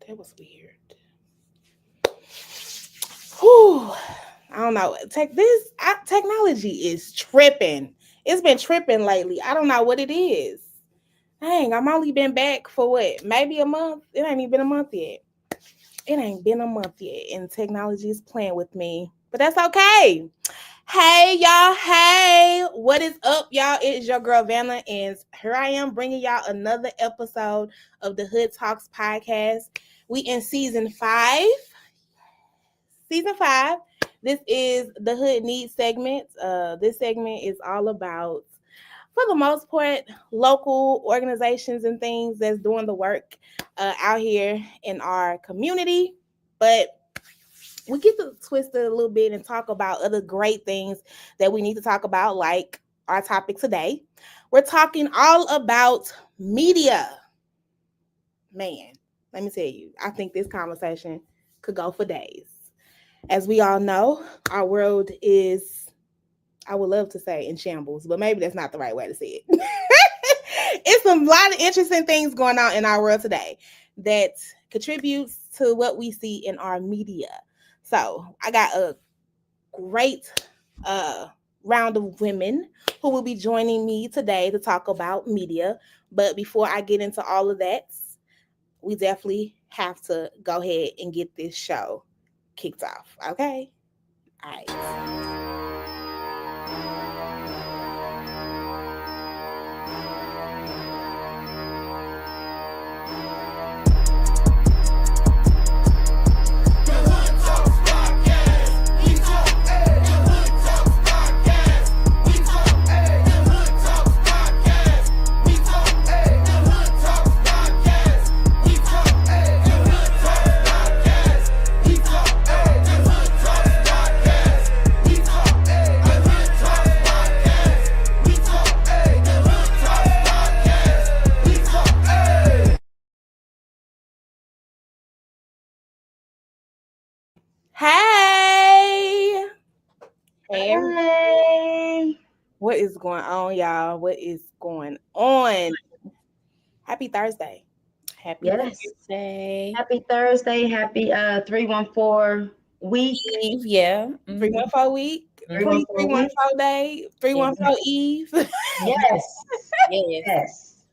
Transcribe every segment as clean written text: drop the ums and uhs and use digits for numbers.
That was weird. Whew. I don't know. Technology is tripping. It's been tripping lately. I don't know what it is. Dang, I'm only been back for what? Maybe a month. It ain't even been a month yet. It ain't been a month yet, and technology is playing with me. But that's okay. Hey y'all, hey, what is up, y'all? It is your girl Vanna, and here I am bringing y'all another episode of the Hood Talks podcast. We in season 5. Season 5. This is the Hood Needs segment. This segment is all about, for the most part, local organizations and things that's doing the work out here in our community. But we get to twist it a little bit and talk about other great things that we need to talk about, like our topic today. We're talking all about media. Man, let me tell you, I think this conversation could go for days. As we all know, our world is, I would love to say in shambles, but maybe that's not the right way to say it. It's a lot of interesting things going on in our world today that contributes to what we see in our media. So I got a great round of women who will be joining me today to talk about media. But before I get into all of that, we definitely have to go ahead and get this show kicked off. Okay? All right. Hey. Hey. What is going on, y'all? What is going on? Happy Thursday. Happy Thursday. Happy Thursday. Happy 314 week. Eve, yeah. 314 week. 314 day. 314 Eve. Yes. Yes.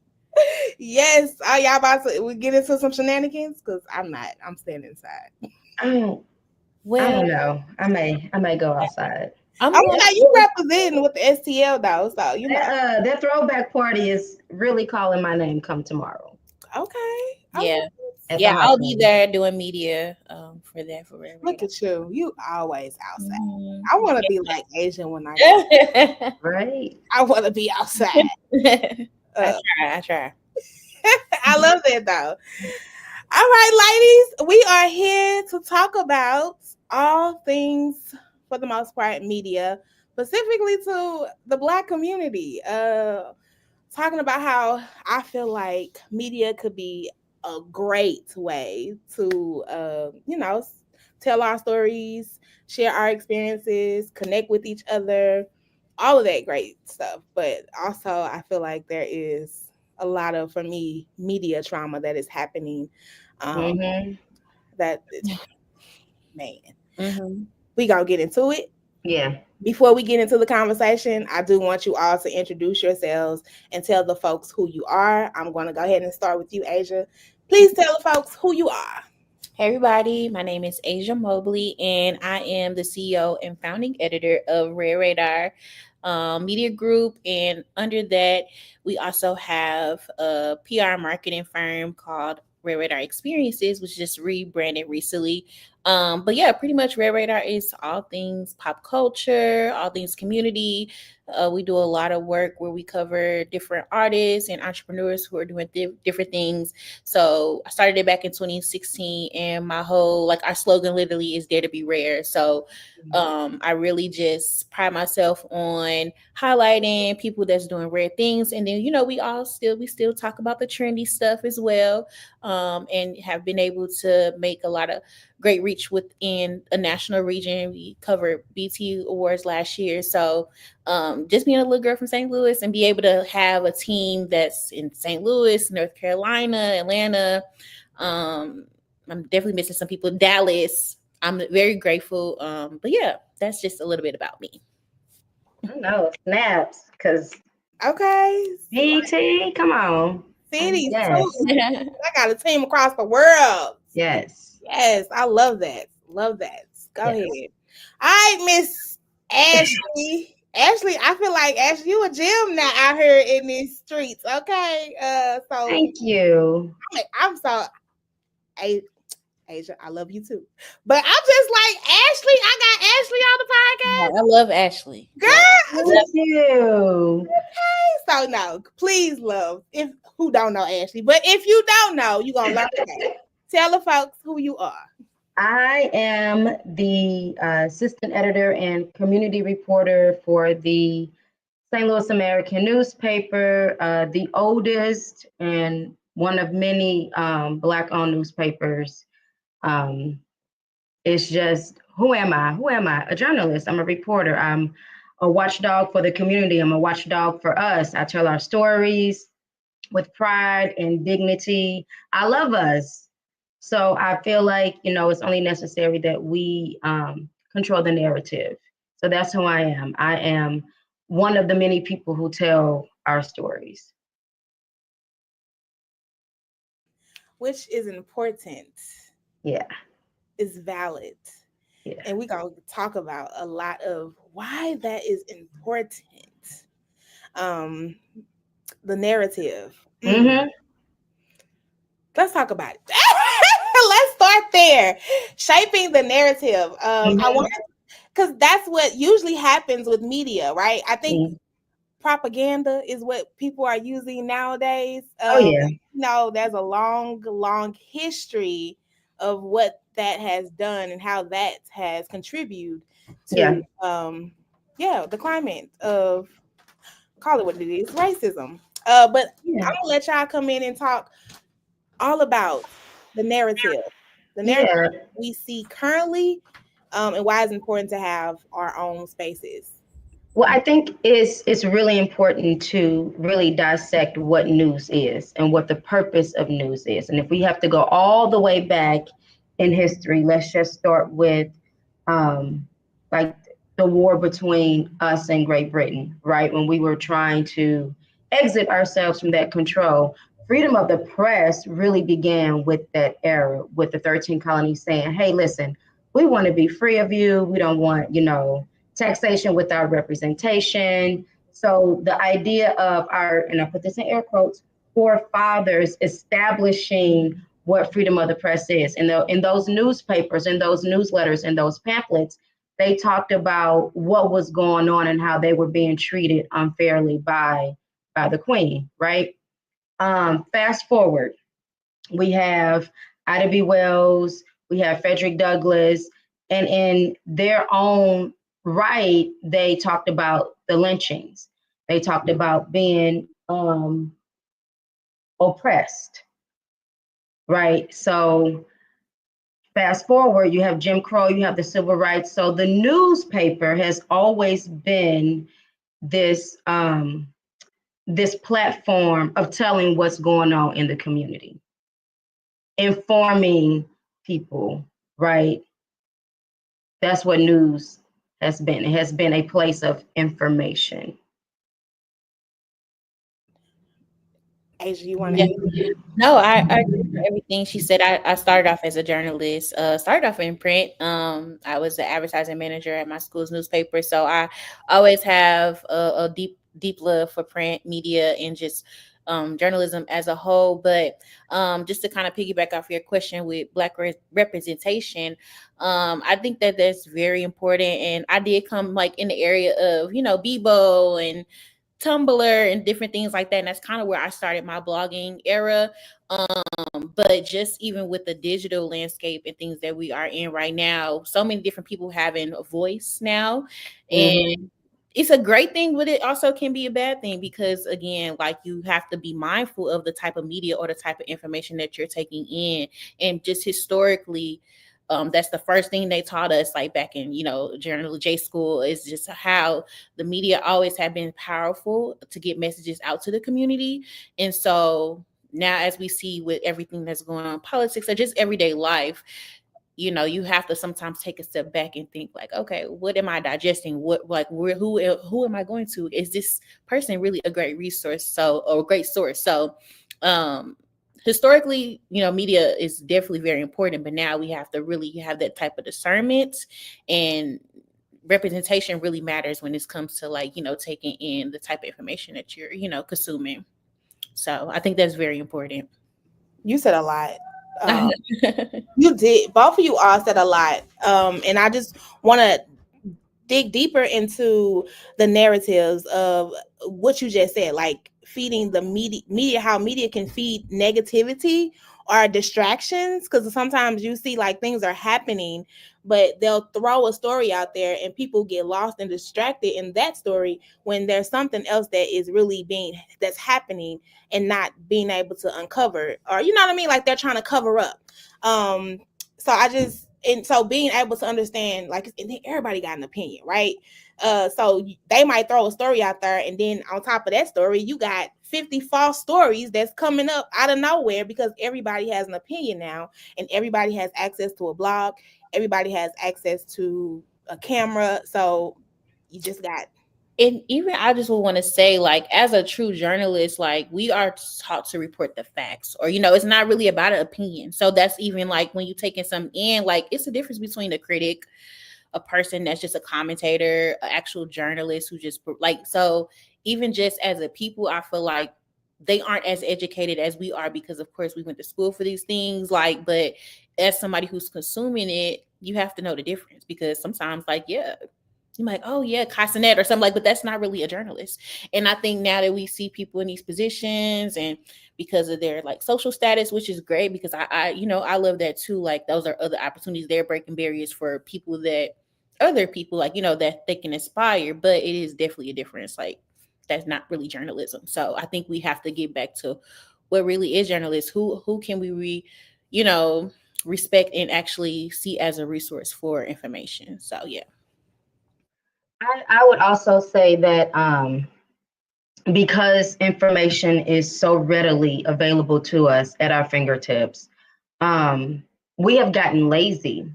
Yes. Are y'all about to get into some shenanigans? Because I'm not. I'm staying inside. I don't know. I may go outside. You representing with the STL though, so you know that throwback party is really calling my name come tomorrow. Okay. Yeah. I'll be there doing media for that for real. Look at you. You always outside. Mm-hmm. I want to be like Asian when I go. Right. I want to be outside. I try. I love that though. All right, ladies, we are here to talk about all things, for the most part, media, specifically to the Black community. Talking about how I feel like media could be a great way to, tell our stories, share our experiences, connect with each other, all of that great stuff. But also, I feel like there is a lot of, for me, media trauma that is happening. That, man, we gonna get into it. Yeah. Before we get into the conversation, I do want you all to introduce yourselves and tell the folks who you are. I'm going to go ahead and start with you, Asia. Please tell the folks who you are. Hey, everybody. My name is Asia Mobley, and I am the CEO and founding editor of Red Radar Media Group. And under that, we also have a PR marketing firm called Red Radar Experiences, which just rebranded recently. But yeah, pretty much Red Radar is all things pop culture, all things community. We do a lot of work where we cover different artists and entrepreneurs who are doing different things. So I started it back in 2016, and my whole, our slogan literally is Dare to Be Rare. So I really just pride myself on highlighting people that's doing rare things. And then, we still talk about the trendy stuff as well, and have been able to make a lot of great reach within a national region. We covered BT Awards last year. So just being a little girl from St. Louis and be able to have a team that's in St. Louis, North Carolina, Atlanta, I'm definitely missing some people. Dallas, I'm very grateful. But yeah, that's just a little bit about me. I know, snaps, because Okay. BT, come on. Cities Yes, too. I got a team across the world. yes, Yes, I love that. Love that. Go yes. ahead. All right, Miss Ashley. Ashley, I feel like Ashley, you a gym now out here in these streets. Okay. So Thank you. I'm so A- Asia, I love you too. But I'm just like Ashley. I got Ashley on the Yeah, podcast. I love Ashley. Yeah. Girl, Thank you. so no, please love. If who don't know Ashley, but if you don't know, you're gonna learn today. Tell the folks who you are. I am the assistant editor and community reporter for the St. Louis American newspaper, the oldest and one of many Black owned newspapers. Um, it's just, who am I? Who am I? A journalist. I'm a reporter. I'm a watchdog for the community. I'm a watchdog for us. I tell our stories with pride and dignity. I love us. So I feel like, it's only necessary that we control the narrative. So that's who I am. I am one of the many people who tell our stories. Which is important, Yeah, is valid. yeah. And we're going to talk about a lot of why that is important. Um, the narrative. Mm-hmm. Let's talk about it. Let's start there. Shaping the narrative. I Mm-hmm. want because that's what usually happens with media, right? I think propaganda is what people are using nowadays. Oh, yeah. There's a long, long history of what that has done and how that has contributed Yeah. to, the climate of, call it what it is, racism. But Yeah. I'm gonna let y'all come in and talk all about the narrative, the narrative Yeah. we see currently, and why it's important to have our own spaces. Well, I think it's really important to really dissect what news is and what the purpose of news is. And if we have to go all the way back in history, let's just start with um, like the war between us and Great Britain, right? When we were trying to exit ourselves from that control. Freedom of the press really began with that era, with the 13 colonies saying, hey, listen, we want to be free of you. We don't want, taxation without representation. So the idea of our, and I put this in air quotes, forefathers establishing what freedom of the press is. In those newspapers, in those newsletters, in those pamphlets, they talked about what was going on and how they were being treated unfairly by the Queen, right? Fast forward, we have Ida B. Wells, we have Frederick Douglass, and in their own right, they talked about the lynchings. They talked about being oppressed, right? So fast forward, you have Jim Crow, you have the civil rights. So the newspaper has always been this this platform of telling what's going on in the community, informing people, right? That's what news has been. It has been a place of information. Asia, you want Yeah. to? No, I agree with everything she said. I started off as a journalist, started off in print. I was the advertising manager at my school's newspaper. So I always have a deep love for print media and just journalism as a whole. But just to kind of piggyback off your question with Black representation, I think that that's very important. And I did come like in the area of, Bebo and Tumblr and different things like that. And that's kind of where I started my blogging era. But just even with the digital landscape and things that we are in right now, so many different people having a voice now. Mm-hmm. And it's a great thing, but it also can be a bad thing because again, like you have to be mindful of the type of media or the type of information that you're taking in. And just historically, that's the first thing they taught us, like back in, journal J school, is just how the media always have been powerful to get messages out to the community. And so now, as we see with everything that's going on in politics or just everyday life, you have to sometimes take a step back and think like, okay, what am I digesting? What, like, who am I going to? Is this person really a great resource? So, or a great source? So, um, historically, media is definitely very important, but now we have to really have that type of discernment, and representation really matters when it comes to, like, taking in the type of information that you're, consuming. So I think that's very important. You said a lot. Um, you did. Both of you all said a lot. And I just want to dig deeper into the narratives of what you just said, like feeding the media, how media can feed negativity or distractions. Because sometimes you see like things are happening, but they'll throw a story out there and people get lost and distracted in that story when there's something else that is really that's happening and not being able to uncover, or you know what I mean, like they're trying to cover up. um so I just, and so being able to understand, like, and then everybody got an opinion, right? So they might throw a story out there, and then on top of that story, you got 50 false stories that's coming up out of nowhere because everybody has an opinion now, and everybody has access to a blog, everybody has access to a camera. So you just got, And even I just would want to say, like, as a true journalist, like, we are taught to report the facts, or it's not really about an opinion. So that's even like when you taking some in, like, it's a difference between a critic, a person that's just a commentator, an actual journalist who just, like, so even just as a people, I feel like they aren't as educated as we are, because of course we went to school for these things, like, but as somebody who's consuming it, you have to know the difference, because sometimes, like, yeah, you're like, oh yeah, Casanet or something, like, but that's not really a journalist. And I think now that we see people in these positions, and because of their, like, social status, which is great, because I love that too. Like, those are other opportunities. They're breaking barriers for people, that other people, like, that they can inspire. But it is definitely a difference. Like, that's not really journalism. So I think we have to get back to what really is journalists. Who can we you know, respect and actually see as a resource for information. So yeah. I would also say that because information is so readily available to us at our fingertips, we have gotten lazy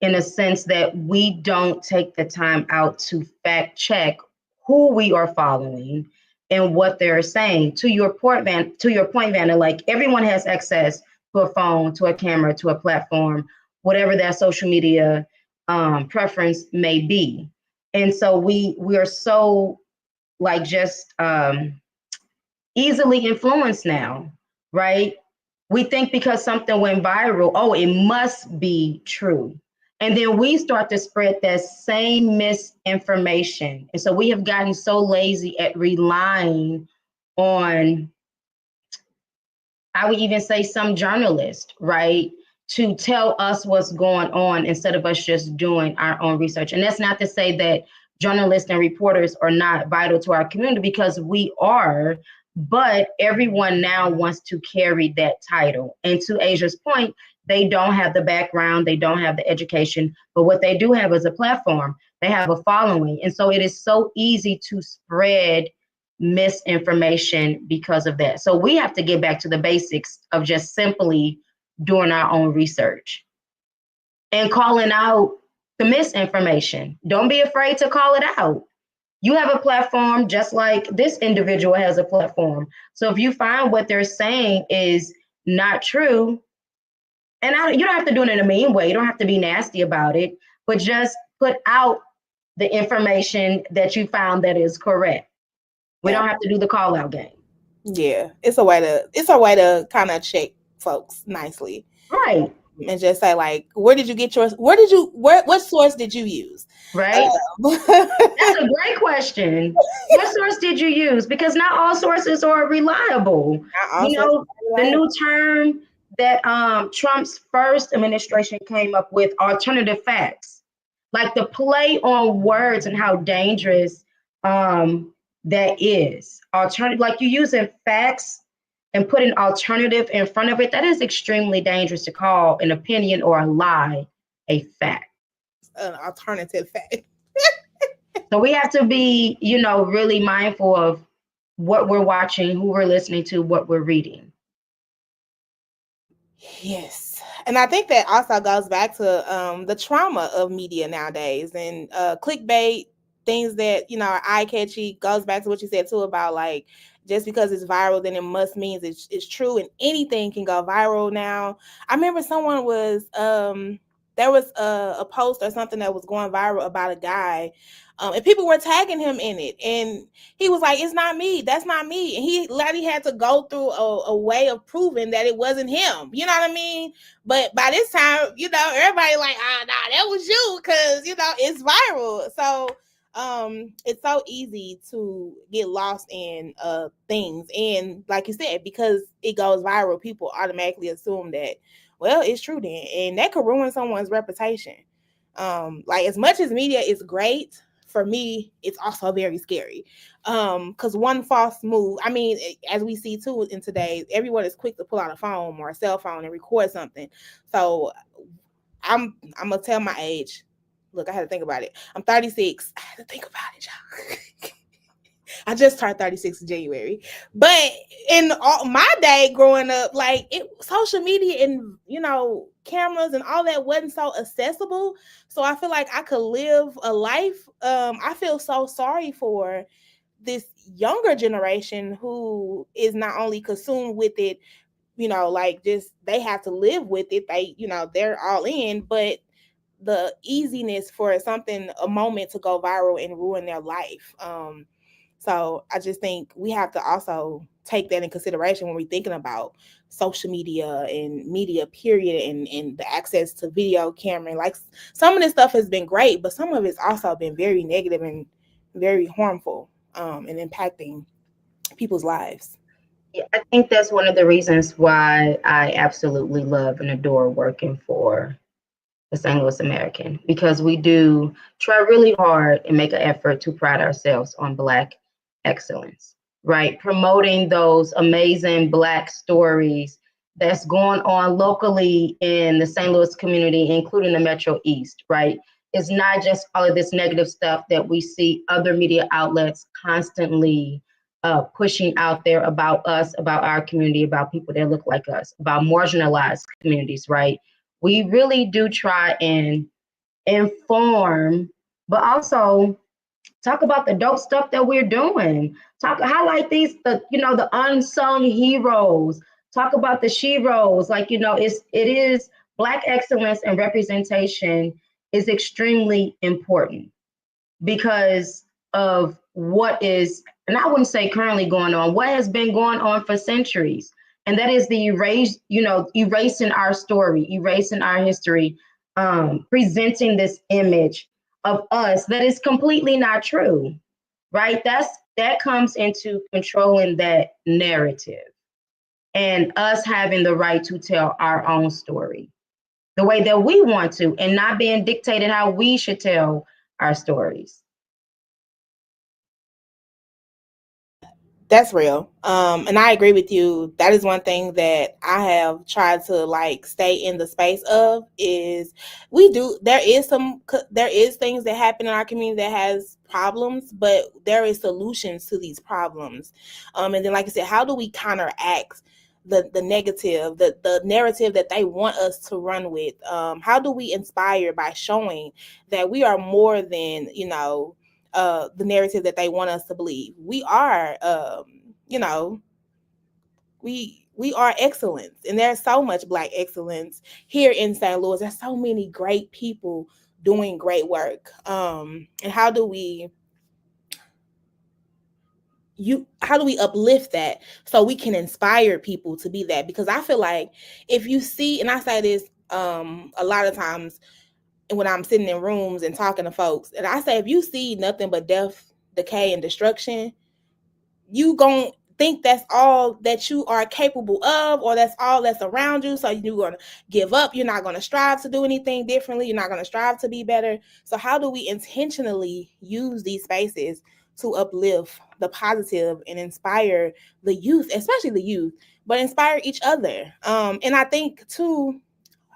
in a sense that we don't take the time out to fact check who we are following and what they're saying. To your point, Vanna, like, everyone has access to a phone, to a camera, to a platform, whatever their social media preference may be. And so we are so, like, just easily influenced now, right? We think because something went viral, oh, it must be true. And then we start to spread that same misinformation. And so we have gotten so lazy at relying on, I would even say, some journalists, right, to tell us what's going on instead of us just doing our own research. And that's not to say that journalists and reporters are not vital to our community, because we are, but everyone now wants to carry that title. And to Asia's point, they don't have the background, they don't have the education, but what they do have is a platform. They have a following. And so it is so easy to spread misinformation because of that. So we have to get back to the basics of just simply doing our own research and calling out the misinformation. Don't be afraid to call it out. You have a platform just like this individual has a platform. So if you find what they're saying is not true, and you don't have to do it in a mean way, you don't have to be nasty about it, but just put out the information that you found that is correct. We yeah, don't have to do the call out game. yeah. It's a way to kind of check folks nicely. Right, And just say, like, what source did you use? right. Not That's a great question. What source did you use? Because not all sources are reliable. all You sources know, are the reliable. new term that Trump's first administration came up with, alternative facts, like the play on words and how dangerous that is. Alternative, like, you using facts and putting alternative in front of it, that is extremely dangerous to call an opinion or a lie a fact. An alternative fact. So we have to be, really mindful of what we're watching, who we're listening to, what we're reading. Yes. And I think that also goes back to the trauma of media nowadays and clickbait, things that, are eye catchy, goes back to what you said too about like just because it's viral, then it must means it's true and anything can go viral now. I remember someone was there was a post or something that was going viral about a guy. And people were tagging him in it. And he was like, "It's not me. That's not me." And he literally had to go through a way of proving that it wasn't him. You know what I mean? But by this time, everybody like, "Ah, nah, that was you," because it's viral. So it's so easy to get lost in things, and like you said, because it goes viral, people automatically assume that, well, it's true then, and that could ruin someone's reputation. Like as much as media is great, for me, it's also very scary. Because one false move, I mean, as we see too in today, everyone is quick to pull out a phone or a cell phone and record something. So I'm gonna tell my age. Look, I had to think about it. I'm 36. I had to think about it, y'all. I just turned 36 in January. But in all, my day growing up, like social media and cameras and all that wasn't so accessible. So I feel like I could live a life. I feel so sorry for this younger generation who is not only consumed with it, like just they have to live with it. They're all in, but the easiness for something, a moment to go viral and ruin their life. So I just think we have to also take that in consideration when we're thinking about social media and media period and the access to video camera. Like some of this stuff has been great, but some of it's also been very negative and very harmful, and impacting people's lives. Yeah, I think that's one of the reasons why I absolutely love and adore working for the St. Louis American, because we do try really hard and make an effort to pride ourselves on Black excellence, right? Promoting those amazing Black stories that's going on locally in the St. Louis community, including the Metro East, right? It's not just all of this negative stuff that we see other media outlets constantly pushing out there about us, about our community, about people that look like us, about marginalized communities, right? We really do try and inform, but also talk about the dope stuff that we're doing. Highlight the unsung heroes. Talk about the sheroes. It is Black excellence and representation is extremely important because of what is, and I wouldn't say currently going on, what has been going on for centuries. And that is the erasing our story, erasing our history, presenting this image of us that is completely not true, right? That comes into controlling that narrative and us having the right to tell our own story the way that we want to and not being dictated how we should tell our stories. That's real. And I agree with you. That is one thing that I have tried to like stay in the space of is there is things that happen in our community that has problems, but there is solutions to these problems. And then like I said, how do we counteract the negative, the narrative that they want us to run with? How do we inspire by showing that we are more than, the narrative that they want us to believe. We are, you know, we are excellence, and there's so much Black excellence here in St. Louis. There's so many great people doing great work. And how do we uplift that so we can inspire people to be that? Because I feel like if you see, and I say this a lot of times when I'm sitting in rooms and talking to folks, and I say if you see nothing but death, decay, and destruction, you gonna think that's all that you are capable of, or that's all that's around you. So you're gonna give up. You're not gonna strive to do anything differently. You're not gonna strive to be better. So how do we intentionally use these spaces to uplift the positive and inspire the youth, especially the youth, but inspire each other? And I think too,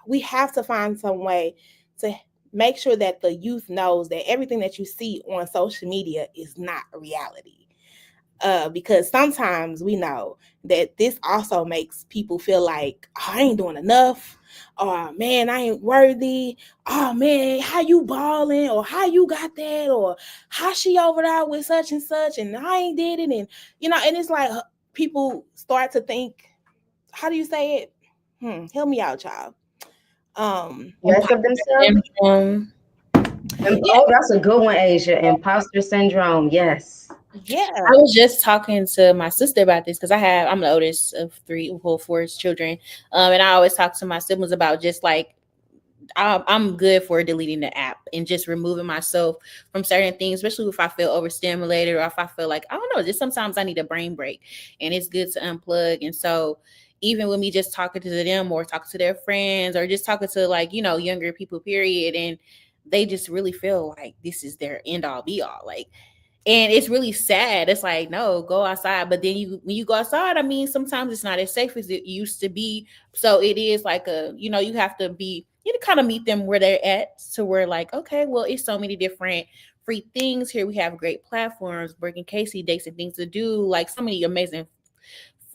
we have to find some way to make sure that the youth knows that everything that you see on social media is not reality. Because sometimes we know that this also makes people feel like, oh, I ain't doing enough. Oh man, I ain't worthy. Oh man, how you balling, or how you got that, or how she over there with such and I ain't did it, and and it's like people start to think, how do you say it? Help me out, child. Less of Imposter themselves. syndrome. Yeah, Oh, that's a good one, Asia. Imposter syndrome. Yes. I yeah. was just talking to my sister about this because I'm the oldest of three, well, four children, and I always talk to my siblings about just like I'm good for deleting the app and just removing myself from certain things, especially if I feel overstimulated or if I feel like, I don't know, just sometimes I need a brain break and it's good to unplug. And so even with me just talking to them or talking to their friends or just talking to like, younger people, period, and they just really feel like this is their end all be all. Like, and it's really sad. It's like, no, go outside. But then when you go outside, I mean, sometimes it's not as safe as it used to be. So it is like you have to be, kind of meet them where they're at. So we're like, okay, well, it's so many different free things here. We have great platforms, Bergen Casey dates and things to do, like so many amazing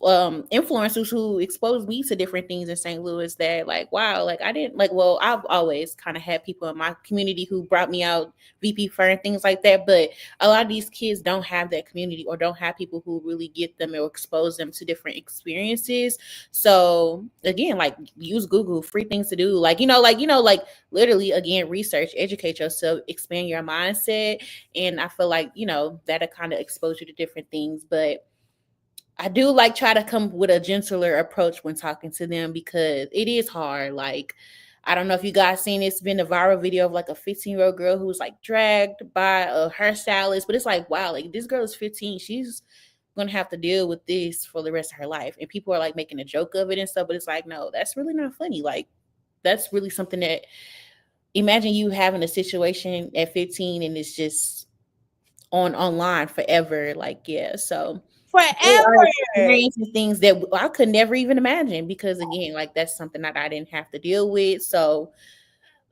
influencers who exposed me to different things in St. Louis that like, wow, like I didn't like, well, I've always kind of had people in my community who brought me out VP Fur and things like that, but a lot of these kids don't have that community or don't have people who really get them or expose them to different experiences. So again, like use Google, free things to do, like like literally again, research, educate yourself, expand your mindset. And I feel like that'll kind of expose you to different things. But I do like try to come with a gentler approach when talking to them because it is hard. Like, I don't know if you guys seen it's been a viral video of like a 15-year-old girl who was like dragged by a hairstylist, but it's like, wow, like this girl is 15. She's gonna have to deal with this for the rest of her life. And people are like making a joke of it and stuff, but it's like, no, that's really not funny. Like, that's really something that imagine you having a situation at 15 and it's just online forever. Like, yeah, so they are Forever. experiencing things that I could never even imagine because again, like that's something that I didn't have to deal with. So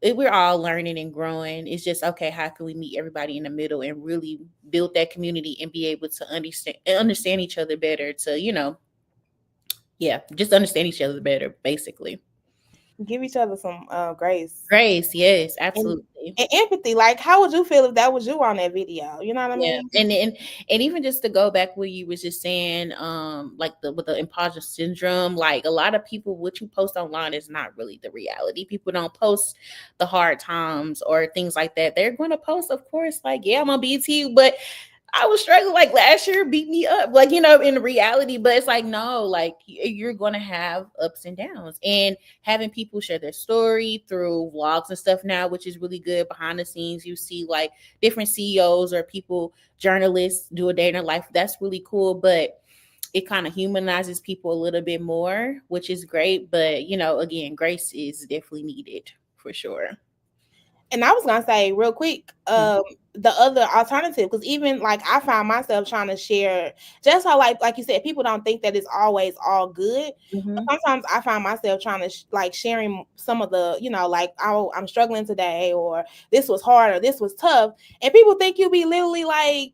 we're all learning and growing. It's just okay. How can we meet everybody in the middle and really build that community and be able to understand each other better? To yeah, just understand each other better, basically. Give each other some grace Grace, yes, and absolutely. empathy. Like, how would you feel if that was you on that video? You know what I Yeah, mean? and even just to go back where you was just saying, like the with the imposter syndrome, like a lot of people, what you post online is not really the reality. People don't post the hard times or things like that. They're going to post, of course, like yeah, I'm on BT, but I was struggling like last year, beat me up, like in reality. But it's like no, like you're gonna have ups and downs, and having people share their story through vlogs and stuff now, which is really good. Behind the scenes, you see like different CEOs or people, journalists do a day in their life. That's really cool, but it kind of humanizes people a little bit more, which is great. But again, grace is definitely needed for sure. And I was gonna say real quick, the other alternative, because even like I found myself trying to share, just how like you said, people don't think that it's always all good. But Mm-hmm. sometimes I find myself trying to like sharing some of the, like, oh, I'm struggling today, or this was hard, or this was tough, and people think you be literally like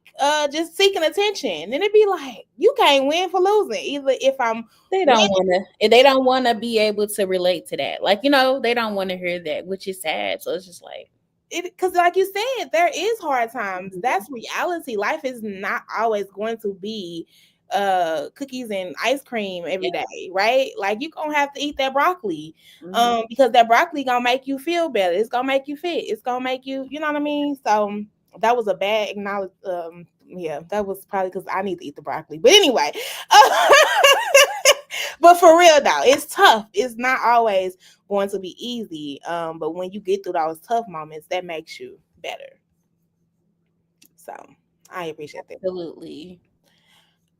just seeking attention, and it'd be like you can't win for losing. Either if I'm They don't winning, want to. They don't want to be able to relate to that. Like they don't want to hear that, which is sad. So it's just like, because like you said, there is hard times. mhm, That's reality. Life is not always going to be cookies and ice cream every yeah, day, right? Like you gonna have to eat that broccoli, mhm, because that broccoli gonna make you feel better. It's gonna make you fit. It's gonna make you, you know what I mean? So that was a bad acknowledge. Yeah, that was probably because I need to eat the broccoli. But anyway, but for real though, it's tough. It's not always going to be easy. But when you get through those tough moments, that makes you better. So I appreciate that. absolutely.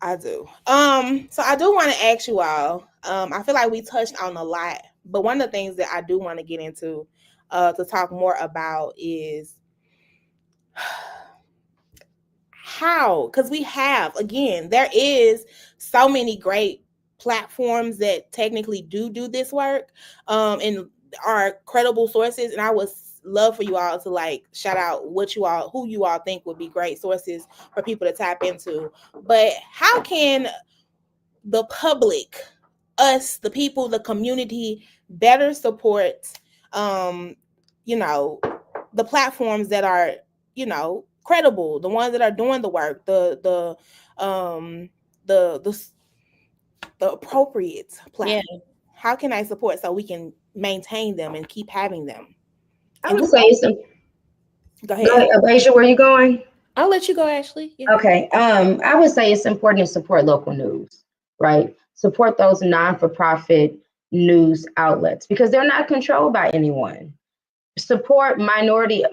I do. So I do want to ask you all. I feel like we touched on a lot, but one of the things that I do want to get into, to talk more about is how, because we have, again, there is so many great platforms that technically do this work, and are credible sources. And I was love for you all to like shout out what you all who you all think would be great sources for people to tap into. But how can the public, us, the people, the community, better support, um, you know, the platforms that are, credible, the ones that are doing the work, the the appropriate Yeah. platform. How can I support so we can maintain them and keep having them? I And would who? say it's Go go ahead. ahead, Asia, where you going? I'll let you go, Ashley. Yeah. Okay. I would say it's important to support local news, right? Support those non-for-profit news outlets because they're not controlled by anyone. Support minority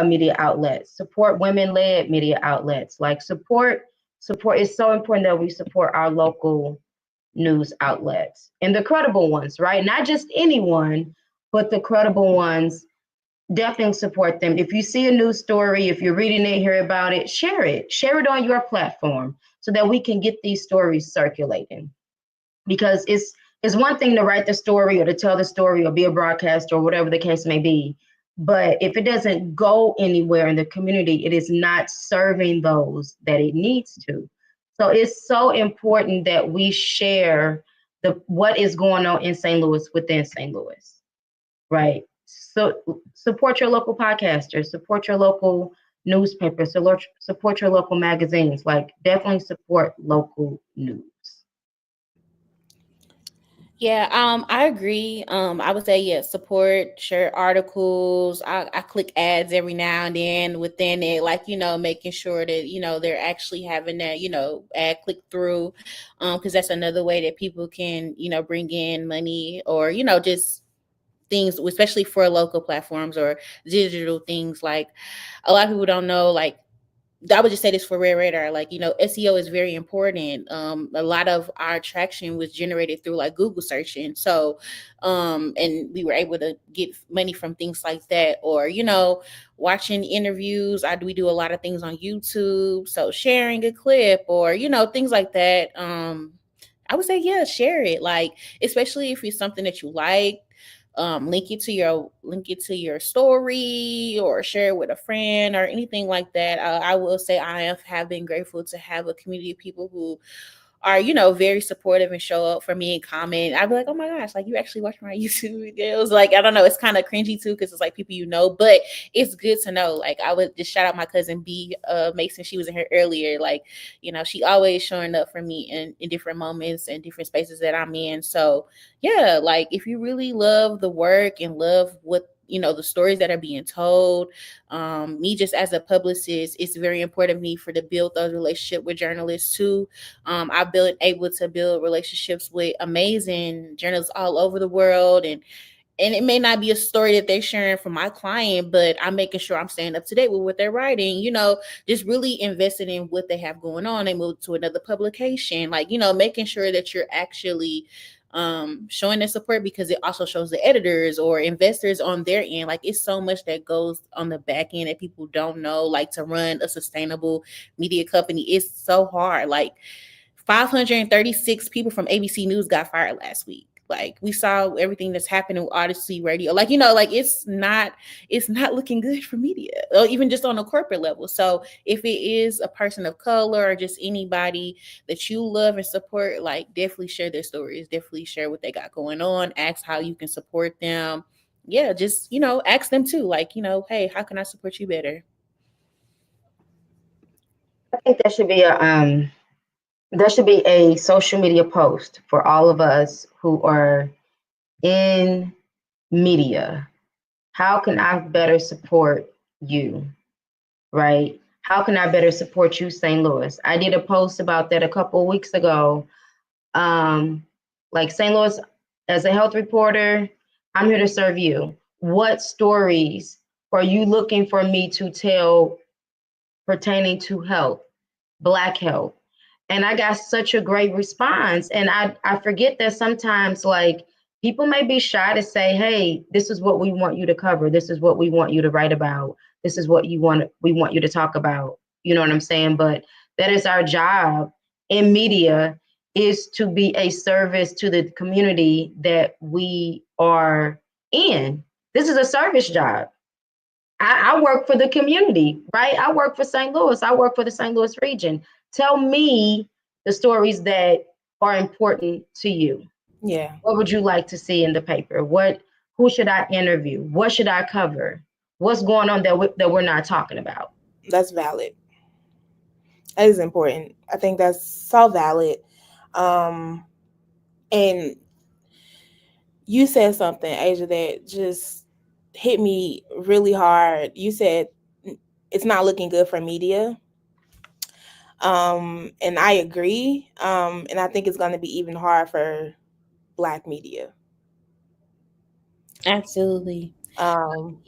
media outlets. Support women-led media outlets. Like support. It's so important that we support our local news outlets and the credible ones, right? Not just anyone, but the credible ones. Definitely support them. If you see a news story, if you're reading it, hear about it, share it. Share it on your platform so that we can get these stories circulating. Because it's one thing to write the story or to tell the story or be a broadcaster or whatever the case may be. But if it doesn't go anywhere in the community, it is not serving those that it needs to. So it's so important that we share what is going on in St. Louis within St. Louis. Right. So support your local podcasters, support your local newspapers, support your local magazines. Like definitely support local news. Yeah, I agree. I would say yeah, support, share articles. I click ads every now and then within it, like making sure that they're actually having that ad click through, because that's another way that people can bring in money or just things, especially for local platforms or digital things. Like a lot of people don't know, like I would just say this for Red Radar, like SEO is very important. A lot of our traction was generated through like Google searching, so and we were able to get money from things like that, or watching interviews. We do a lot of things on YouTube, so sharing a clip or things like that. I would say yeah, share it, like especially if it's something that you like. Link it to your story or share it with a friend or anything like that. I will say have been grateful to have a community of people who are very supportive and show up for me and comment. I'd be like, oh my gosh, like you actually watch my YouTube videos. Like I don't know, it's kind of cringy too because it's like people but it's good to know. Like I would just shout out my cousin B Mason. She was in here earlier. Like she always showing up for me in different moments and different spaces that I'm in. So yeah, like if you really love the work and love what the stories that are being told, me just as a publicist, it's very important to me for to build those relationships with journalists too. I've been able to build relationships with amazing journalists all over the world, and it may not be a story that they're sharing from my client, but I'm making sure I'm staying up to date with what they're writing, just really investing in what they have going on. They move to another publication, like, making sure that you're actually showing their support because it also shows the editors or investors on their end. Like it's so much that goes on the back end that people don't know, like to run a sustainable media company. It's so hard. Like 536 people from ABC News got fired last week. Like we saw everything that's happening with Odyssey Radio. Like, like it's not looking good for media, or even just on a corporate level. So if it is a person of color or just anybody that you love and support, like definitely share their stories, definitely share what they got going on, ask how you can support them. Yeah, just ask them too. Like, hey, how can I support you better? I think there should be a social media post for all of us who are in media. How can I better support you? Right? How can I better support you, St. Louis? I did a post about that a couple of weeks ago. Like St. Louis, as a health reporter, I'm here to serve you. What stories are you looking for me to tell pertaining to health, Black health? And I got such a great response. And I forget that sometimes like people may be shy to say, hey, this is what we want you to cover. This is what we want you to write about. This is what we want you to talk about. You know what I'm saying? But that is our job in media, is to be a service to the community that we are in. This is a service job. I work for the community, right? I work for St. Louis. I work for the St. Louis region. Tell me the stories that are important to you. Yeah, What would you like to see in the paper? Who should I interview? What should I cover? What's going on that we're not talking about? that's valid. That is important. I think that's so valid. Um, and you said something, Asia, that just hit me really hard. You said it's not looking good for media. And I agree. And I think it's going to be even hard for Black media. Absolutely. Um,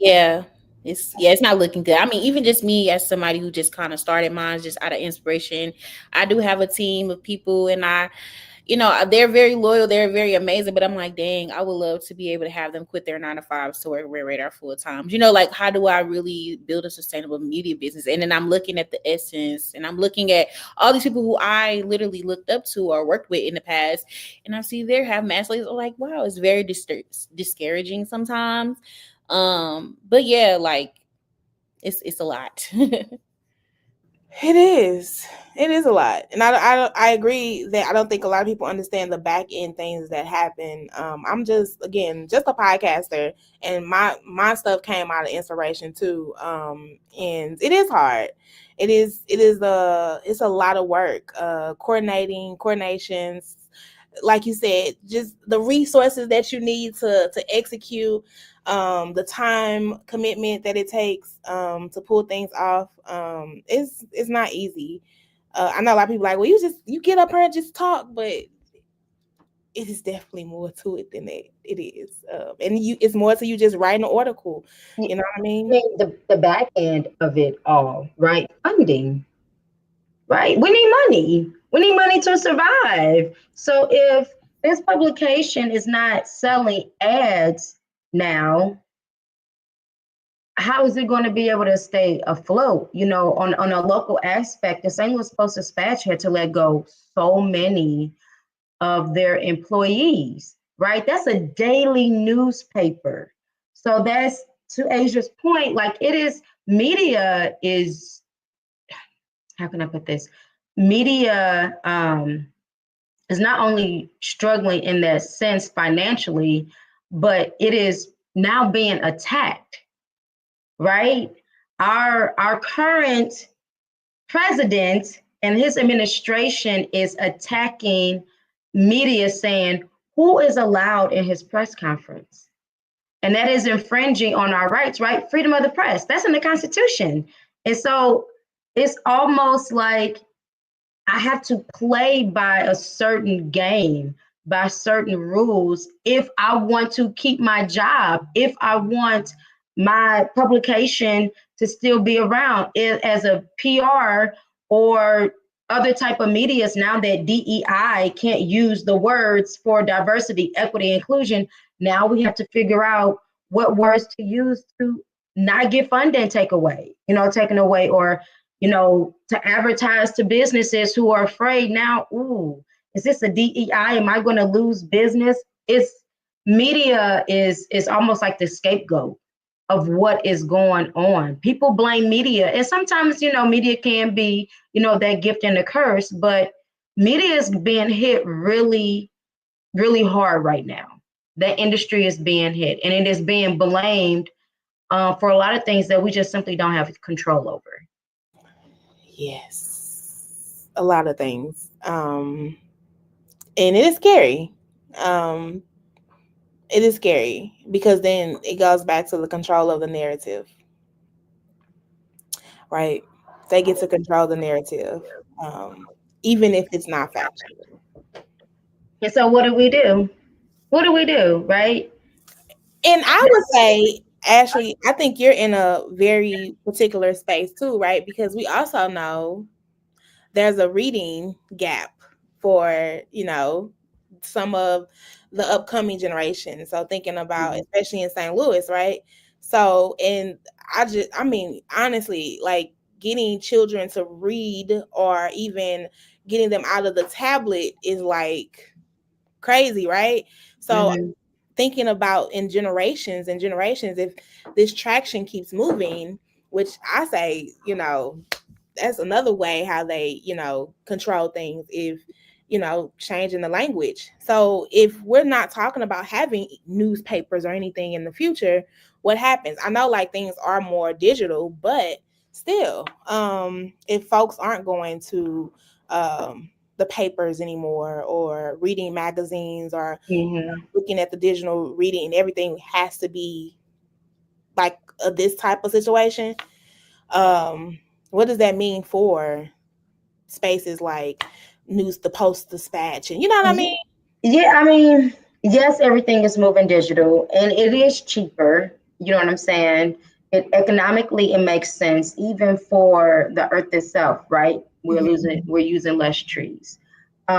Yeah. It's not looking good. I mean, even just me as somebody who just kind of started mine just out of inspiration. I do have a team of people, and they're very loyal, they're very amazing, but I'm like, dang, I would love to be able to have them quit their 9 to 5s to work Red Radar full time. Like, how do I really build a sustainable media business? And then I'm looking at the essence, and I'm looking at all these people who I literally looked up to or worked with in the past, and I see they have mass leads. I'm like, wow, it's very discouraging sometimes. But yeah, like it's a lot. it is. It is a lot, and I agree that I don't think a lot of people understand the back end things that happen. I'm just again just a podcaster, and my stuff came out of inspiration too. And it is hard. It's a lot of work. Coordinations, like you said, just the resources that you need to execute, the time commitment that it takes to pull things off. It's not easy. I know a lot of people like, well, you get up here and just talk, but it is definitely more to it than that. It is, and it's more to you just writing an article. I You know what I mean? mean, the back end of it all, right? Funding, right? We need money. We need money to survive. So if this publication is not selling ads now, how is it going to be able to stay afloat? On a local aspect, the St. Louis Post Dispatch had to let go so many of their employees, right? That's a daily newspaper. So that's to Asia's point, like it is media is, how can I put this? Media is not only struggling in that sense financially, but it is now being attacked, right? Our current president and his administration is attacking media, saying who is allowed in his press conference. And that is infringing on our rights, right? Freedom of the press. That's in the Constitution. And so it's almost like I have to play by a certain game, by certain rules, if I want to keep my job, if I want my publication to still be around as a PR or other type of medias. Now that DEI can't use the words for diversity, equity, inclusion, now we have to figure out what words to use to not get funding taken away, or to advertise to businesses who are afraid now, ooh, is this a DEI? Am I going to lose business? It's media is almost like the scapegoat of what is going on. People blame media. And sometimes, media can be, that gift and a curse, but media is being hit really, really hard right now. The industry is being hit, and it is being blamed for a lot of things that we just simply don't have control over. Yes, a lot of things. And it is scary. Um, it is scary because then it goes back to the control of the narrative, right? They get to control the narrative, um, even if it's not factual. And so what do we do? What do we do, right? And I would say, Ashley, I think you're in a very particular space too, right? Because we also know there's a reading gap for, some of the upcoming generation. So thinking about, especially in St. Louis, right? So, and I mean, honestly, like getting children to read or even getting them out of the tablet is like crazy, right? So Mhm. thinking about in generations and generations, if this traction keeps moving, which I say, that's another way how they, control things, if, changing the language. So if we're not talking about having newspapers or anything in the future, what happens? I know like things are more digital, but still, if folks aren't going to the papers anymore, or reading magazines, or Hmm. looking at the digital reading, and everything has to be like this type of situation, um what does that mean for spaces like news, the post dispatch, and you know what I mean? Yeah, I mean, yes, everything is moving digital and it is cheaper. You know what I'm saying? It economically it makes sense even for the earth itself, right? Mhm. We're using less trees.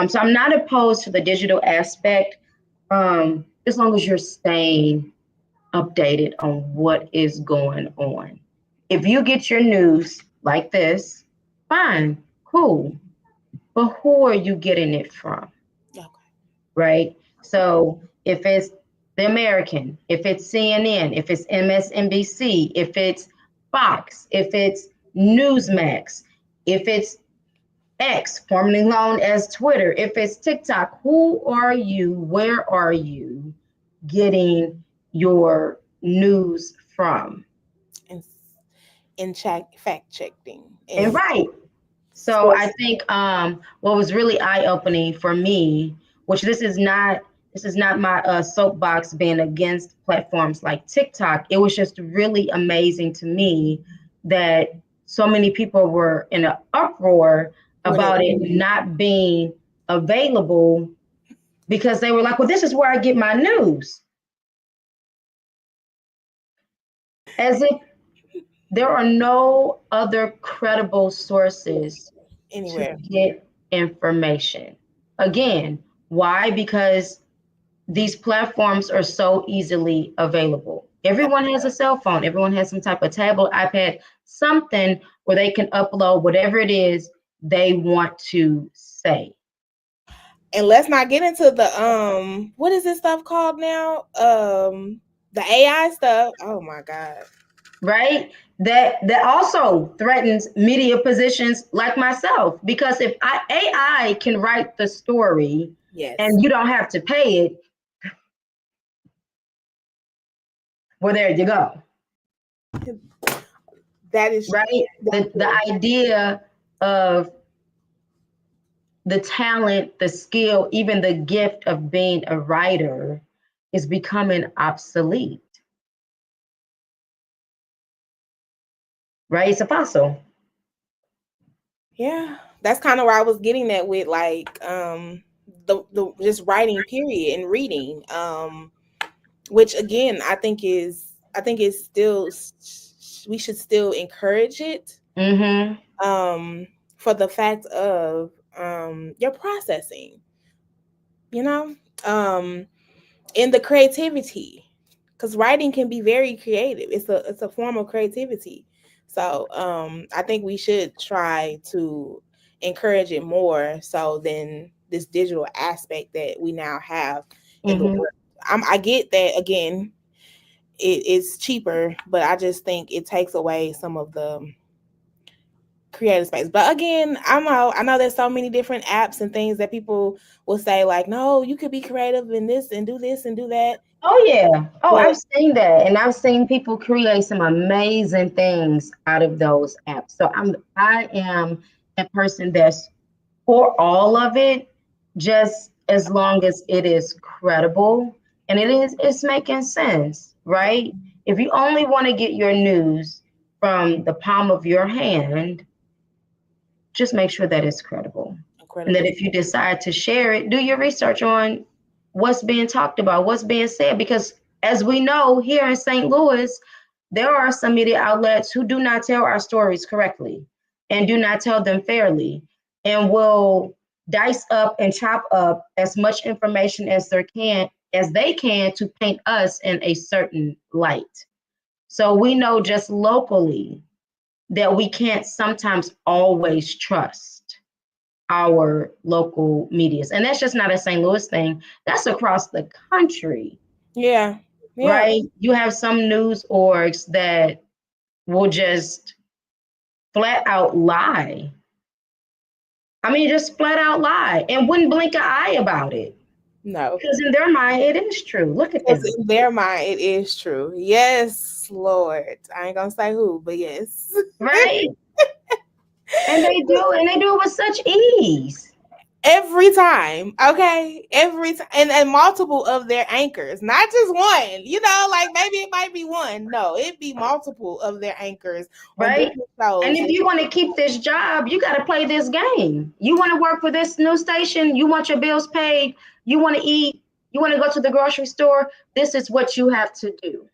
So I'm not opposed to the digital aspect, as long as you're staying updated on what is going on. If you get your news like this, fine, cool. But who are you getting it from? Okay. Right? So if it's the American, if it's CNN, if it's MSNBC, if it's Fox, if it's Newsmax, if it's X, formerly known as Twitter, if it's TikTok, who are you? Where are you getting your news from? and in check fact checking And and right. So I source. think what was really eye opening for me, which this is not my soapbox being against platforms like TikTok. It was just really amazing to me that so many people were in an uproar When it about it not being available because they were like, "Well, this is where I get my news," as if there are no other credible sources to anywhere. get information. Again, why? Because these platforms are so easily available. Everyone has a cell phone, everyone has some type of tablet, iPad, something where they can upload whatever it is they want to say, And let's not get into the what is this stuff called now? The AI stuff. Oh my god. right? That also threatens media positions like myself because if AI can write the story Yes. and you don't have to pay it, well, there you go. That is Right? The exactly. idea of the talent, the skill, even the gift of being a writer is becoming obsolete, right? It's a fossil. Yeah, that's kind of where I was getting at with like the just writing period and reading, which again I think is still we should still encourage it, Mm-hmm. um for the fact of your processing, you know, um in the creativity, because writing can be very creative. It's a form of creativity. So I think we should try to encourage it more so than this digital aspect that we now have in the Mm-hmm. world. I get that again, it's cheaper, but I just think it takes away some of the creative space. But again, I know there's so many different apps and things that people will say like, no, you could be creative in this and do that. Oh yeah. Oh, But I've seen that, and I've seen people create some amazing things out of those apps. So I am a person that's for all of it, just as long as it is credible and it's making sense, right? If you only want to get your news from the palm of your hand, just make sure that it's credible. And that incredible. if you decide to share it, do your research on what's being talked about, what's being said. Because as we know here in St. Louis, there are some media outlets who do not tell our stories correctly and do not tell them fairly and will dice up and chop up as much information as they can to paint us in a certain light. So we know just locally that we can't sometimes always trust our local medias. And that's just not a St. Louis thing, that's across the country. Yeah. Yeah. right? You have some news orgs that will just flat out lie. I mean, just flat out lie and wouldn't blink an eye about it. No. Because in their mind, it is true. Look at Because them, in their mind, it is true. Yes, Lord. I ain't gonna say who, but yes. right? And they do it with such ease. Every time, okay, every time, and multiple of their anchors, not just one. Like maybe it might be one. No, it be multiple of their anchors on Right? different And shows. if you want to keep this job, you got to play this game. You want to work for this news station, you want your bills paid, you want to eat, you want to go to the grocery store, this is what you have to do,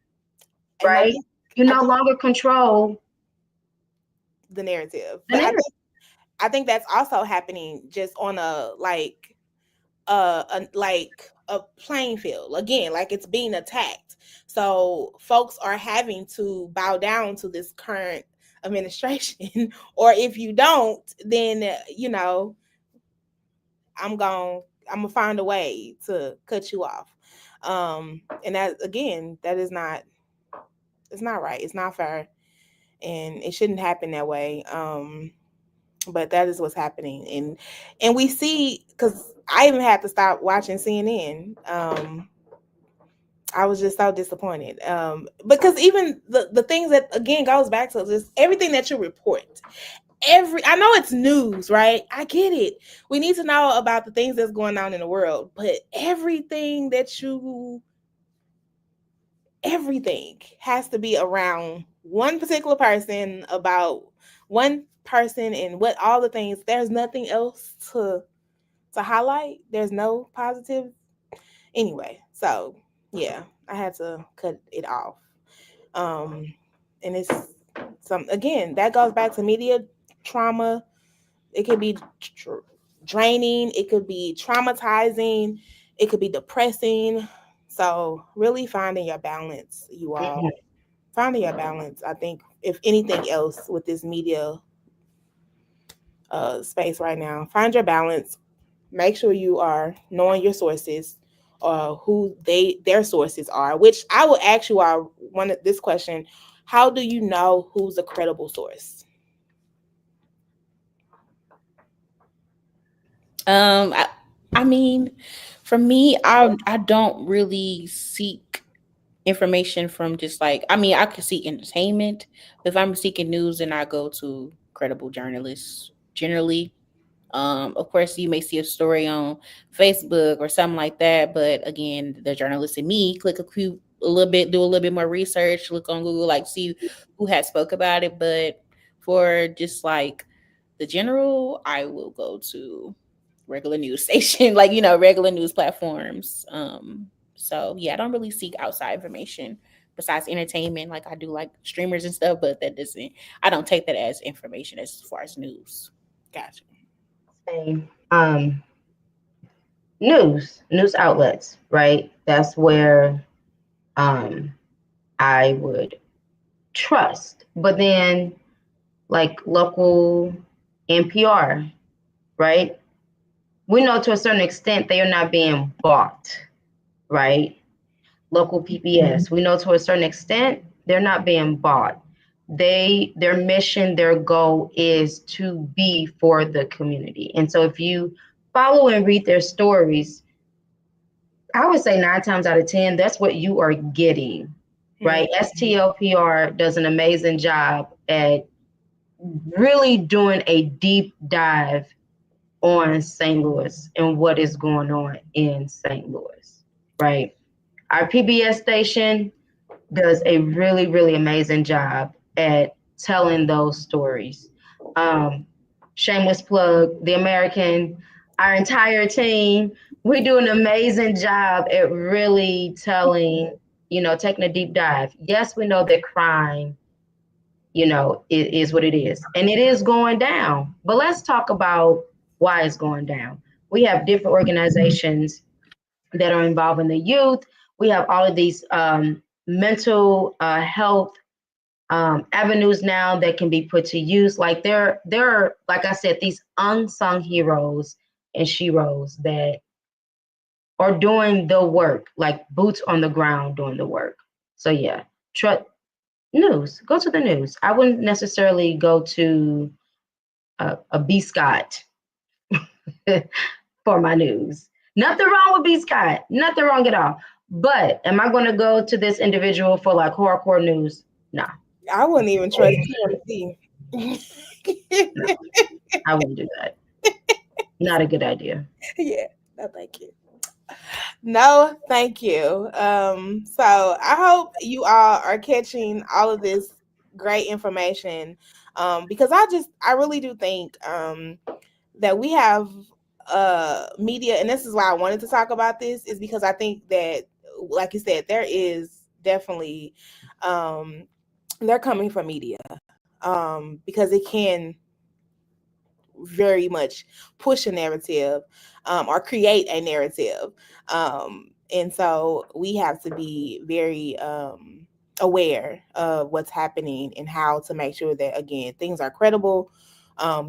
And right? You I no think longer control the narrative, the but narrative. I think that's also happening just on a a playing field again, like it's being attacked. So folks are having to bow down to this current administration, or if you don't, then I'm going I'm gonna find a way to cut you off. And that again, that is not it's not right. It's not fair, and it shouldn't happen that way. But that is what's happening, and we see, because I even had to stop watching CNN. I was just so disappointed, because even the things that again goes back to just everything that you report. I know it's news, right? I get it. We need to know about the things that's going on in the world, but everything has to be around one particular person, about one person, and what all the things. There's nothing else to highlight. There's no positive. Anyway, so yeah, I had to cut it off. Um, and it's some again that goes back to media trauma. It could be draining. It could be traumatizing. It could be depressing. So really finding your balance, you all. Mhm. Finding your balance. I think if anything else with this media space right now, find your balance. Make sure you are knowing your sources, who their sources are. Which I will ask you all this question: how do you know who's a credible source? I, I mean, for me, I don't really seek information from just like, I mean, I could seek entertainment. If I'm seeking news, then I go to credible journalists generally. Of course, you may see a story on Facebook or something like that, but again, the journalist in me click a little bit, do a little bit more research, look on Google, like see who has spoke about it. But for just like the general, I will go to regular news station, like regular news platforms. So yeah, I don't really seek outside information besides entertainment, like I do like streamers and stuff, but that doesn't. I don't take that as information as far as news. Gotcha. Same. News outlets, right? That's where um, I would trust. But then, like local NPR, right? We know to a certain extent they are not being bought, right? Local PBS, we know to a certain extent they're not being bought. Their mission, their goal is to be for the community. And so if you follow and read their stories, I would say 9 times out of 10, that's what you are getting, Hmm. right? STLPR does an amazing job at really doing a deep dive on St. Louis and what is going on in St. Louis, right? Our PBS station does a really, really amazing job at telling those stories. Um, Shameless plug, The American, our entire team, we do an amazing job at really telling, taking a deep dive. Yes, we know that crime, it is what it is, and it is going down. But let's talk about why it's going down. We have different organizations that are involving the youth. We have all of these mental health avenues now that can be put to use. Like there are, like I said, these unsung heroes and sheroes that or doing the work, like boots on the ground doing the work. So yeah, news. Go to the news. I wouldn't necessarily go to a B Scott for my news. Nothing wrong with B Scott. Nothing wrong at all. But am I going to go to this individual for like hardcore news? No, I wouldn't even trust TMZ. I wouldn't do that. Not a good idea. Yeah, no, thank you. No, thank you. So I hope you all are catching all of this great information. Because I really do think that we have media, and this is why I wanted to talk about this, is because I think that, like you said, there is definitely they're coming from media. Because it can very much push a narrative, or create a narrative. And so we have to be very aware of what's happening and how to make sure that, again, things are credible.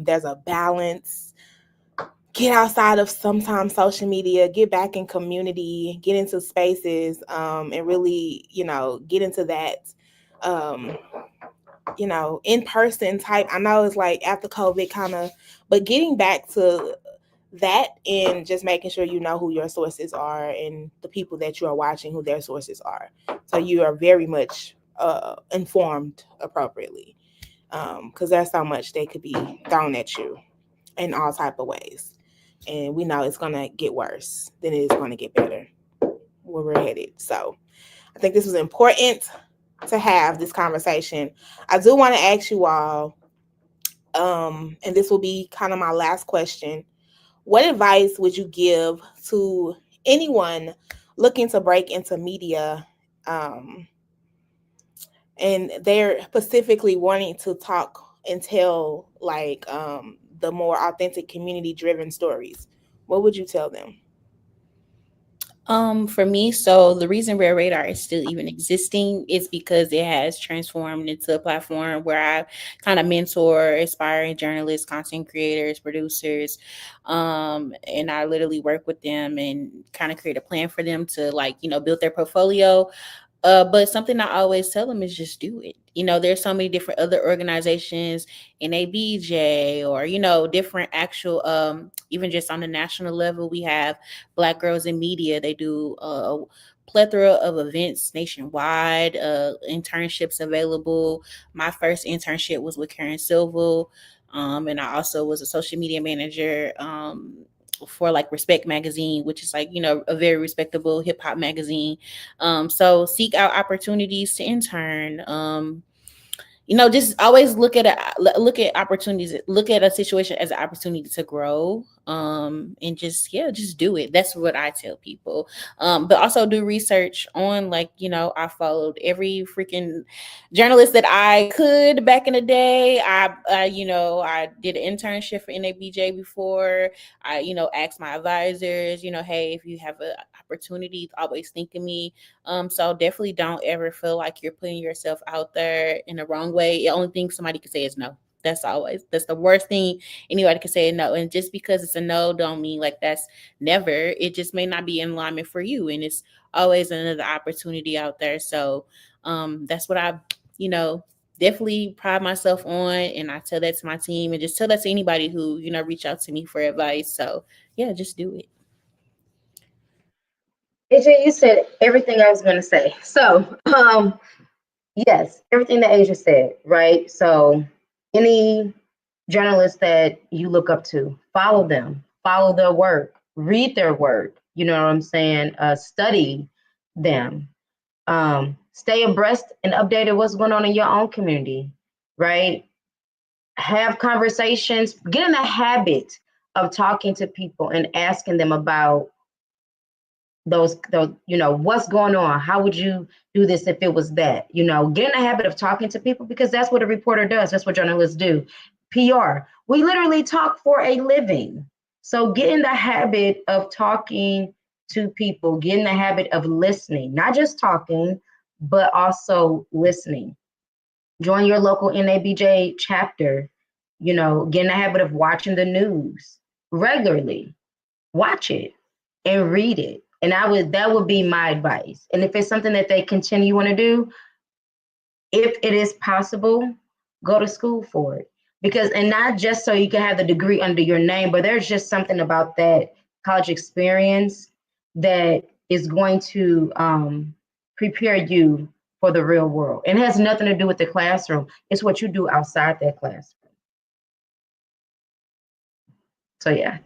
There's a balance. Get outside of sometimes social media, get back in community, get into spaces, and really, get into that. Um, in person type. I know it's like after COVID kind of, but getting back to that and just making sure you know who your sources are and the people that you are watching, who their sources are. So you are very much informed appropriately. Because there's so much that could be thrown at you in all type of ways. And we know it's going to get worse than it is going to get better where we're headed. So I think this was important to have this conversation. I do want to ask you all, and this will be kind of my last question. What advice would you give to anyone looking to break into media, um, and they're specifically wanting to talk and tell like the more authentic community driven stories? What would you tell them? For me, so the reason Rare Radar is still even existing is because it has transformed into a platform where I kind of mentor aspiring journalists, content creators, producers, and I literally work with them and kind of create a plan for them to, like, build their portfolio. But something I always tell them is just do it. There's so many different other organizations, NABJ, or different actual, even just on the national level, we have Black Girls in Media. They do a plethora of events nationwide, internships available. My first internship was with Karen Silva, and I also was a social media manager. For like Respect Magazine, which is like, a very respectable hip hop magazine. So seek out opportunities to intern. Just always look at opportunities, look at a situation as an opportunity to grow. And just, yeah, just do it. That's what I tell people. But also do research on, like, I followed every freaking journalist that I could back in the day. I did an internship for NABJ before. I, asked my advisors, hey, if you have an opportunity, always think of me. So definitely don't ever feel like you're putting yourself out there in the wrong way. The only thing somebody can say is no. That's the worst thing anybody can say, no. And just because it's a no don't mean like that's never. It just may not be in alignment for you, and it's always another opportunity out there. So that's what I, you know, definitely pride myself on, and I tell that to my team and just tell that to anybody who, reach out to me for advice. So yeah, just do it. AJ, you said everything I was going to say. So, yes, everything that Asia said, right? So, any journalists that you look up to, follow them, follow their work, read their work. You know what I'm saying? Study them. Stay abreast and updated what's going on in your own community, right? Have conversations, get in the habit of talking to people and asking them about those what's going on, how would you do this if it was that, get in the habit of talking to people, because that's what a reporter does, that's what journalists do. PR, we literally talk for a living. So get in the habit of talking to people, get in the habit of listening, not just talking, but also listening. Join your local NABJ chapter, get in the habit of watching the news regularly. Watch it and read it. And that would be my advice. And if it's something that they continue want to do, if it is possible, go to school for it. Because, and not just so you can have the degree under your name, but there's just something about that college experience that is going to prepare you for the real world. And it has nothing to do with the classroom. It's what you do outside that classroom. So yeah.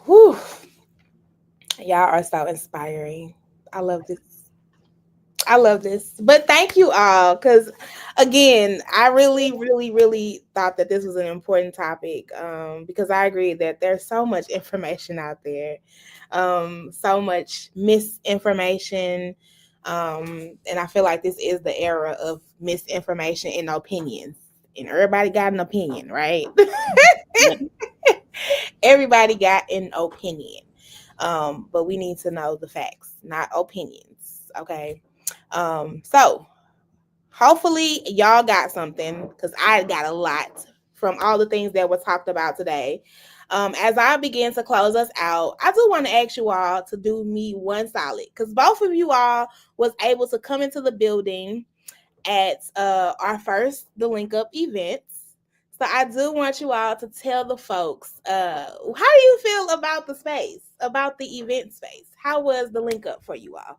Whew. Y'all are so inspiring. I love this. I love this. But thank you all. Because again, I really, really, really thought that this was an important topic. Because I agree that there's so much information out there. So much misinformation. And I feel like this is the era of misinformation and opinions. And everybody got an opinion, right? Everybody got an opinion. But we need to know the facts, not opinions. Okay. So hopefully y'all got something because I got a lot from all the things that were talked about today. As I begin to close us out, I do want to ask you all to do me one solid because both of you all was able to come into the building at our first The Link Up events. So I do want you all to tell the folks, how do you feel about the space, about the event space? How was the link up for you all?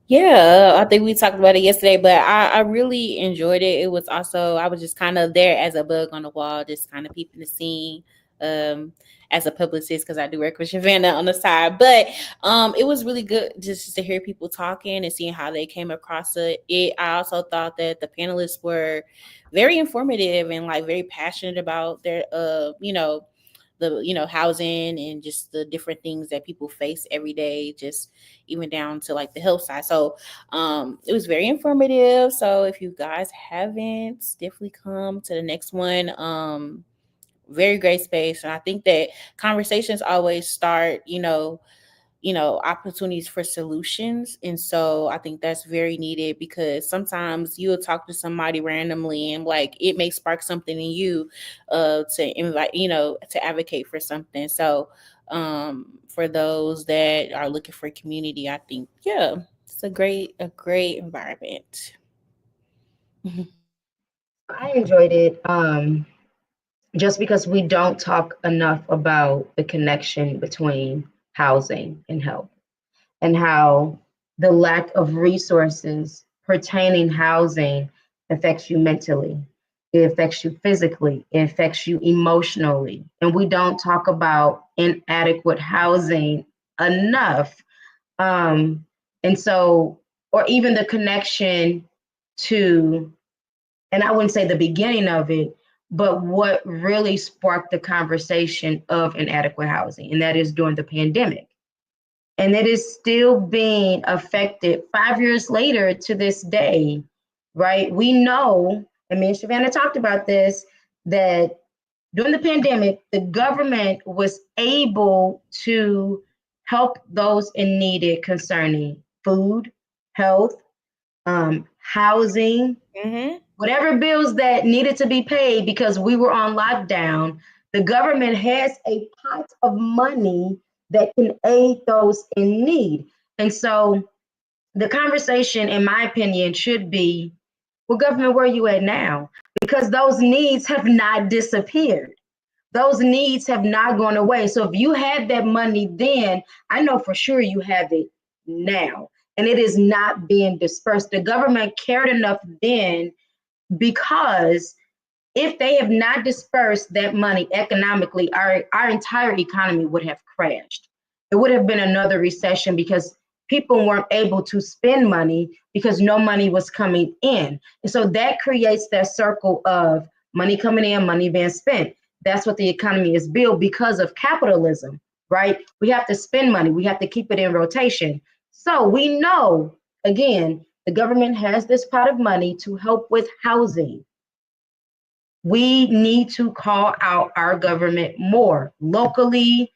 Yeah, I think we talked about it yesterday, but I really enjoyed it. It was also, I was just kind of there as a bug on the wall, just kind of peeping the scene um, as a publicist because I do work with Vanna on the side. But it was really good just to hear people talking and seeing how they came across it. I also thought that the panelists were very informative and like very passionate about their, the housing and just the different things that people face every day, just even down to like the health side. So it was very informative. So if you guys haven't, definitely come to the next one. Very great space, and I think that conversations always start, opportunities for solutions. And so I think that's very needed because sometimes you'll talk to somebody randomly and like it may spark something in you to invite, to advocate for something. So for those that are looking for community, I think, yeah, it's a great environment. I enjoyed it just because we don't talk enough about the connection between housing and health and how the lack of resources pertaining housing affects you mentally. It affects you physically. It affects you emotionally. And we don't talk about inadequate housing enough. Um, and so, or even the connection to, and I wouldn't say the beginning of it, but what really sparked the conversation of inadequate housing, and that is during the pandemic. And it is still being affected 5 years later to this day, right? We know, and me and Savannah talked about this, that during the pandemic, the government was able to help those in need concerning food, health, housing, Mm-hmm. whatever bills that needed to be paid because we were on lockdown. The government has a pot of money that can aid those in need. And so the conversation, in my opinion, should be, well, government, where are you at now? Because those needs have not disappeared. Those needs have not gone away. So if you had that money then, I know for sure you have it now. And it is not being dispersed. The government cared enough then because if they have not dispersed that money economically, our entire economy would have crashed. It would have been another recession because people weren't able to spend money because no money was coming in. And so that creates that circle of money coming in, money being spent. That's what the economy is built because of capitalism, right? We have to spend money, we have to keep it in rotation. So we know, again, the government has this pot of money to help with housing. We need to call out our government more locally,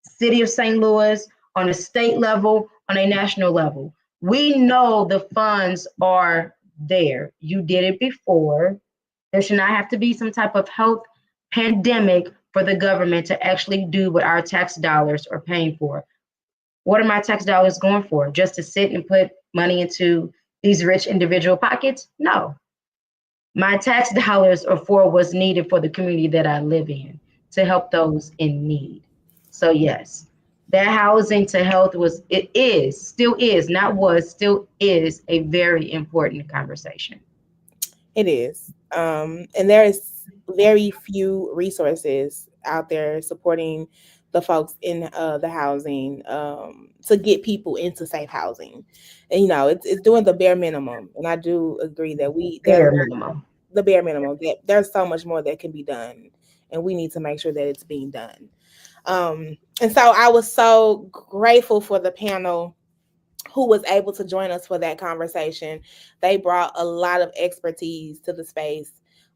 city of St. Louis, on a state level, on a national level. We know the funds are there. You did it before. There should not have to be some type of health pandemic for the government to actually do what our tax dollars are paying for. What are my tax dollars going for? Just to sit and put money into these rich individual pockets? No. My tax dollars are for what's needed for the community that I live in to help those in need. So yes, that housing to health still is, not was, still is a very important conversation. It is. And there is very few resources out there supporting the folks in the housing to get people into safe housing. And it's doing the bare minimum. And I do agree that there's Bare minimum. the bare minimum, that there's so much more that can be done, and we need to make sure that it's being done. And so I was so grateful for the panel who was able to join us for that conversation. They brought a lot of expertise to the space.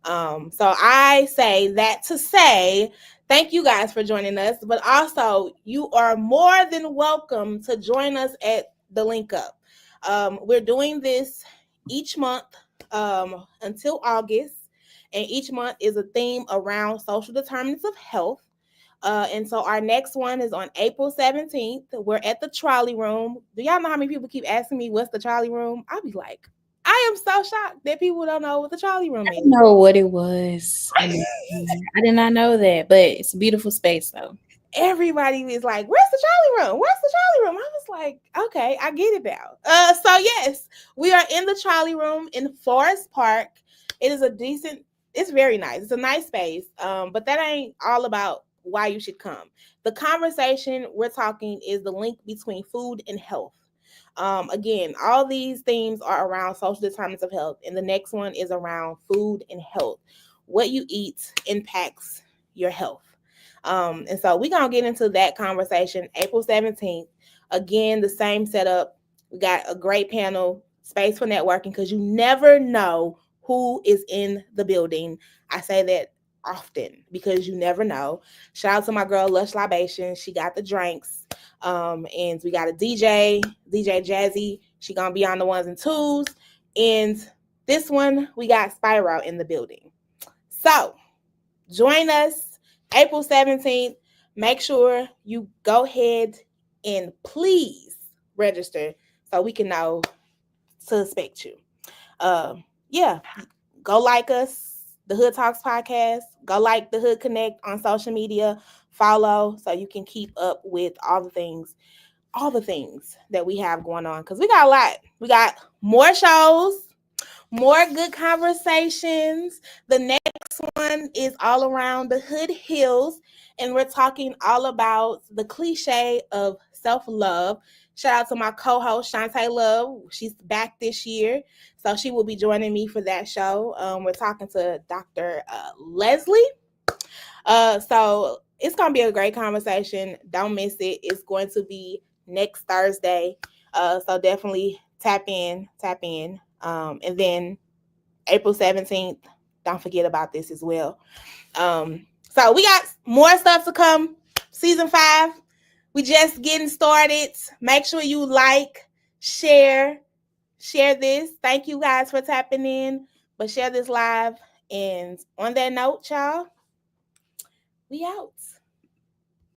So I say that to say thank you guys for joining us, but also you are more than welcome to join us at the Link Up. We're doing this each month until August, and each month is a theme around social determinants of health. And so our next one is on April 17th. We're at the Trolley Room. Do y'all know how many people keep asking me what's the Trolley Room? I'll be like, I am so shocked that people don't know what the Trolley Room I is. didn't know what it was. I did not know that, but it's a beautiful space though. Everybody is like, where's the Trolley Room? Where's the Trolley Room? I was like, okay, I get it now. So yes, we are in the Trolley Room in Forest Park. It is it's very nice. It's a nice space. But that ain't all about why you should come. The conversation we're talking is the link between food and health. Again, all these themes are around social determinants of health, and the next one is around food and health. What you eat impacts your health. And so we're going to get into that conversation April 17th. Again, the same setup. We got a great panel, space for networking, because you never know who is in the building. I say that often because you never know. Shout out to my girl Lush Libation. She got the drinks. And we got a DJ Jazzy. She gonna be on the ones and twos. And this one, we got Spyro in the building. So join us April 17th. Make sure you go ahead and please register so we can know to expect you. Yeah, go like us, the Hood Talks podcast. Go like the Hood Connect on social media. Follow so you can keep up with all the things that we have going on, because we got a lot. We got more shows, more good conversations. The next one is all around the Hood Hills, and we're talking all about the cliche of self-love. Shout out to my co-host Shantae Love. She's back this year, so she will be joining me for that show. We're talking to Dr. Leslie. So it's gonna be a great conversation. Don't miss it. It's going to be next Thursday. So definitely tap in. And then April 17th, don't forget about this as well. So we got more stuff to come. Season 5. We just getting started. Make sure you like, share this. Thank you guys for tapping in. But share this live. And on that note, y'all, we out.